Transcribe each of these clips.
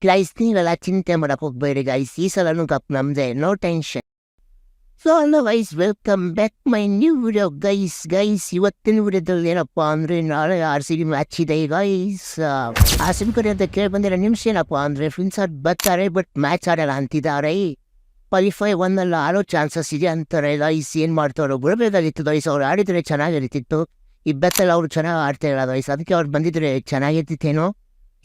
Guys ನೀವೆಲ್ಲ ಚಿಂತೆ ಮಾಡಕ್ ಹೋಗ್ಬೇಡಿ ಗೈಸ್, ಈ ಸಲನು ಕಪ್ ನಮ್ದೆ, no tension. So hello guys, welcome back my new video guys. ಇವತ್ತಿನ ವಿಡಿಯೋದಲ್ಲಿ ಏನಪ್ಪ ಅಂದ್ರೆ ನಾಳೆ RCB ಮ್ಯಾಚ್ ಇದೆ ಗೈಸ್. RCB ಕಡೆ ಅಂತ ಕೇಳಿ ಬಂದಿರೋ ನಿಮಿಷ ಏನಪ್ಪ ಅಂದ್ರೆ ಫ್ರೆಂಡ್ಸ್ ಆಡ್ ಬರ್ತಾರೆ ಬಟ್ ಮ್ಯಾಚ್ ಆಡಲ್ಲ ಅಂತಿದ್ದಾರೆ. ಕ್ವಾಲಿಫೈ 1 ಅಲ್ಲಿ ಆಡೋ ಚಾನ್ಸಸ್ ಇದೆ ಅಂತಾರೆ ಗೈಸ್. ಏನ್ ಮಾಡ್ತಾರೋ ಬಿಡಬೇಕಾಗಿತ್ತು ಗೈಸ್, ಅವ್ರು ಆಡಿದ್ರೆ ಚೆನ್ನಾಗಿರ್ತಿತ್ತು. ಈ ಬೆತ್ತಲ್ಲಿ ಅವ್ರು ಚೆನ್ನಾಗಿ ಆಡ್ತಾ ಇಲ್ಲ ಗೈಸ್, ಅದಕ್ಕೆ ಅವ್ರು ಬಂದಿದ್ರೆ ಚೆನ್ನಾಗಿರ್ತಿತ್ತೇನೋ.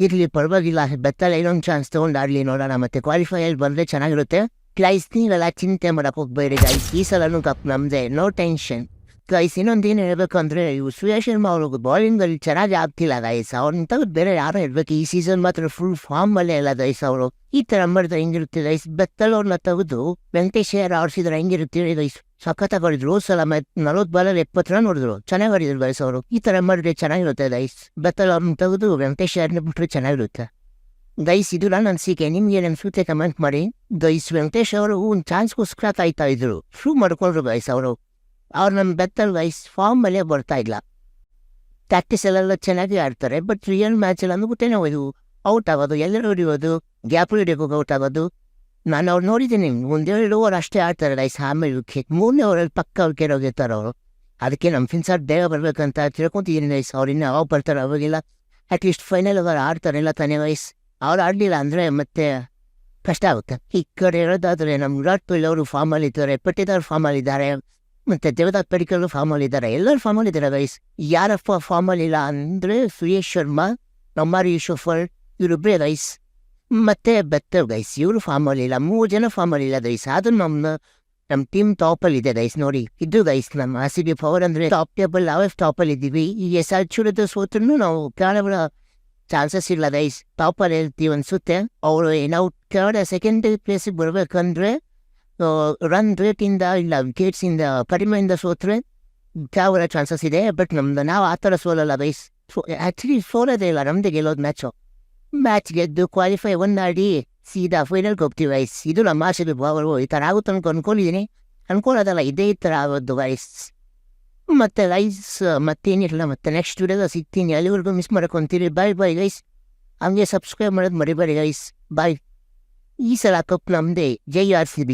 ಇರಲಿ ಪರವಾಗಿಲ್ಲ, ಬೆತ್ತಲ್ಲಿ ಇನ್ನೊಂದು ಚಾನ್ಸ್ ತೊಗೊಂಡು ಆಡಲಿ ನೋಡೋಣ. ಮತ್ತೆ ಕ್ವಾಲಿಫೈಯಲ್ಲಿ ಬಂದರೆ ಚೆನ್ನಾಗಿರುತ್ತೆ ಗೈಸ್. ನೀವೆಲ್ಲ ಚಿಂತೆ ಮಾಡಕ್ಕೆ ಹೋಗ್ಬೇಡಿ ಗೈಸ್, ಈ ಸಲನು ಕಪ್ ನಮ್ಮದೇ, ನೋ ಟೆನ್ಷನ್ ಗೈಸ್. ಇನ್ನೊಂದೇನು ಹೇಳ್ಬೇಕು ಅಂದರೆ ಇವು ಸೂರ್ಯ ಶರ್ಮಾ ಅವರು ಬೌಲಿಂಗಲ್ಲಿ ಚೆನ್ನಾಗಿ ಆಗ್ತಿಲ್ಲ ಗೈಸ್. ಅವ್ರನ್ನ ತೆಗೆದು ಬೇರೆ ಯಾರೋ ಇರಬೇಕು. ಈ ಸೀಸನ್ ಮಾತ್ರ ಫುಲ್ ಫಾರ್ಮಲ್ಲೇ ಇಲ್ಲ ಗೈಸ್. ಅವರು ಈ ಥರ ಮಾಡಿದ್ರೆ ಹೆಂಗಿರುತ್ತೆ ಗೈಸ್. ಬೆತ್ತಲ್ಲಿ ಅವ್ರನ್ನ ತೆಗೆದು ವೆಂಕಟೇಶ್ ಅಯ್ಯರ್ ಆಡಿಸಿದ್ರೆ ಹೆಂಗಿರುತ್ತೆ ಗೈಸ್. ಸಖತ್ತಾಗಿ ಹೊಡಿದ್ರು, ಸಲ 40 ಬಾಲಲ್ಲಿ 70 ರನ್ ಹೊಡೆದ್ರು, ಚೆನ್ನಾಗಿ ಹೊಡಿದ್ರು ಗೈಸ್ ಅವರು. ಈ ಥರ ಮಾಡಿದ್ರೆ ಚೆನ್ನಾಗಿರುತ್ತೆ ಗೈಸ್. ಬೆತ್ತಲ್ಲಿ ಅವ್ರನ್ನ ತೆಗೆದು ವೆಂಕಟೇಶ್ ಅಯ್ಯರ್ನ ಬಿಟ್ಟರೆ ಚೆನ್ನಾಗಿರುತ್ತೆ ಗೈಸ್. ಇದು ನನ್ನ ಅನಿಸಿಕೆ, ನಿಮ್ಗೆ ಏನು ಅನ್ಸುತ್ತೆ ಕಮೆಂಟ್ ಮಾಡಿ ಗೈಸ್. ವೆಂಕಟೇಶ್ ಅವರು ಒಂದು ಚಾನ್ಸ್ಗೋಸ್ಕರ ಕಾಯ್ತಾ ಇದ್ರು, ಪ್ರೂವ್ ಮಾಡ್ಕೊಂಡ್ರು ಗೈಸ್ ಅವರು. ಅವ್ರು ನಮ್ಮ ಬೆತ್ತಲ್ಲಿ ಗೈಸ್ ಫಾರ್ಮ್ ಮೇಲೆ ಬರ್ತಾ ಇಲ್ಲ. ಪ್ರಾಕ್ಟೀಸ್ ಅಲ್ಲೆಲ್ಲ ಚೆನ್ನಾಗಿ ಆಡ್ತಾರೆ ಬಟ್ ರಿಯಲ್ ಮ್ಯಾಚಲ್ಲಿ ಅಂದ್ಬಿಟ್ಟೇನೋ ಇದು ಔಟ್ ಆಗೋದು, ಎಲ್ಲರೂ ಹೊಡಿಯೋದು, ಗ್ಯಾಪ್ ಹಿಡಿಯೋಕೆ ಔಟ್ ಆಗೋದು. ನಾನು ಅವ್ರು ನೋಡಿದ್ದೀನಿ, 1-2 ಓವರ್ ಅಷ್ಟೇ ಆಡ್ತಾರೆ ಗೈಸ್. ಆಮೇಲೆ ವಿಕೆಟ್ 3ನೇ ಓವರಲ್ಲಿ ಪಕ್ಕ ವಿಕೆಟ್ ಹೋಗಿರ್ತಾರೆ ಅವರು. ಅದಕ್ಕೆ ನಮ್ಮ ಫಿನ್ಸಾರ್ ಬೇಗ ಬರಬೇಕಂತ ತಿಳ್ಕೊತಿದ್ದೀನಿ ಗೈಸ್. ಅವ್ರು ಇನ್ನೂ ಯಾವಾಗ ಬರ್ತಾರೆ ಅವಾಗಿಲ್ಲ. ಅಟ್ಲೀಸ್ಟ್ ಫೈನಲ್ ಓವರ್ ಆಡ್ತಾರೆ ಎಲ್ಲ ತಾನೇ ಗೈಸ್. ಅವ್ರು ಆಡಲಿಲ್ಲ ಅಂದರೆ ಮತ್ತೆ ಕಷ್ಟ ಆಗುತ್ತೆ. ಈ ಕಡೆ ಹೇಳೋದಾದರೆ ನಮ್ಮ ವಿರಾಟ್ ಕೊಹ್ಲಿ ಅವರು ಫಾರ್ಮಲ್ಲಿದ್ದಾರೆ, ಪಟ್ಟಿದಾರ್ ಫಾರ್ಮಲ್ಲಿದ್ದಾರೆ, ಮತ್ತು ದೇವದತ್ ಪಡಿಕ್ಕಲ್ ಫಾರ್ಮಲ್ಲಿದ್ದಾರೆ, ಎಲ್ಲರೂ ಫಾರ್ಮಲ್ಲಿದ್ದಾರೆ ಗೈಸ್. ಯಾರಪ್ಪ ಫಾರ್ಮಲ್ಲಿಲ್ಲ ಅಂದರೆ ಸುಯೇಶ್ ಶರ್ಮಾ, ನಮ್ಮಾರಿ ಯೂಸುಫರ್, ಇವರಿಬ್ಬರೇ ಗೈಸ್. ಮತ್ತೆ ಬೆತ್ತರ್ ಗೈಸ್, ಇವರು ಫಾರ್ಮಲ್ಲಿಲ್ಲ. 3 ಜನ ಫಾರ್ಮಲ್ಲಿಲ್ಲ ಗೈಸ್. ಅದು ನಮ್ಮ ಟೀಮ್ ಟಾಪಲ್ಲಿದೆ ಗೈಸ್. ನೋಡಿ ಇದು ಗೈಸ್ ನಮ್ಮ RCB ಪವರ್ ಅಂದರೆ ಟಾಪ್ ಟೇಬಲ್ ನಾವೇ ಟಾಪಲ್ಲಿದ್ದೀವಿ. ಈ SR ಚೂರದ ಸೋತ್ರೂ ನಾವು ಕೆಳಗಡೆ ಚಾನ್ಸಸ್ ಇಲ್ಲ ಗೈಸ್, ಟಾಪಲ್ಲಿ ಇರ್ತೀವಿ ಅನಿಸುತ್ತೆ. ಅವರು ನಾವು ಕೆಳಗಡೆ ಸೆಕೆಂಡರಿ ಪ್ಲೇಸಿಗೆ ಬರಬೇಕಂದ್ರೆ ರನ್ ರೇಟಿಂದ ಇಲ್ಲ ವಿಕೆಟ್ಸಿಂದ ಕಡಿಮೆಯಿಂದ ಸೋತ್ರೆ ಕೆಳಗಡೆ ಚಾನ್ಸಸ್ ಇದೆ. ಬಟ್ ನಾವು ಆ ಥರ ಸೋಲಲ್ಲ ಗೈಸ್. ಆ್ಯಕ್ಚುಲಿ ಸೋಲೋದೇ ಇಲ್ಲ, ನಮ್ಮದೇ ಗೆಲ್ಲೋದು ಮ್ಯಾಚ್ ಗೆದ್ದು ಕ್ವಾಲಿಫೈ 1 ಆಡಿ ಸೀದಾ ಫೈನಲ್ಗೆ ಹೋಗ್ತೀವಿ ಗೈಸ್. ಇದು ನಮ್ಮ RCB ಪವರು. ಈ ಥರ ಆಗುತ್ತೆ ಅನ್ಕೊಂಡಿದ್ದೀನಿ, ಅನ್ಕೊಳ್ಳೋದಲ್ಲ, ಇದೇ ಈ ಥರ ಆಗೋದು ಗೈಸ್. ಮತ್ತೆ ಗೈಸ್ ಮತ್ತೇನಿರಲ್ಲ, ಮತ್ತೆ ನೆಕ್ಸ್ಟ್ ವಿಡಿಯೋದ ಸಿಗ್ತೀನಿ. ಅಲ್ಲಿವರೆಗೂ ಮಿಸ್ ಮಾಡ್ಕೊತೀರಿ. Bye guys. ಹಂಗೆ ಸಬ್ಸ್ಕ್ರೈಬ್ ಮಾಡೋದು ಮರಿಬೇಡಿ ಗೈಸ್. ಬಾಯ್. ಈ ಸಲ ಕಪ್ ನಮ್ಮದೇ. ಜೈ RCB.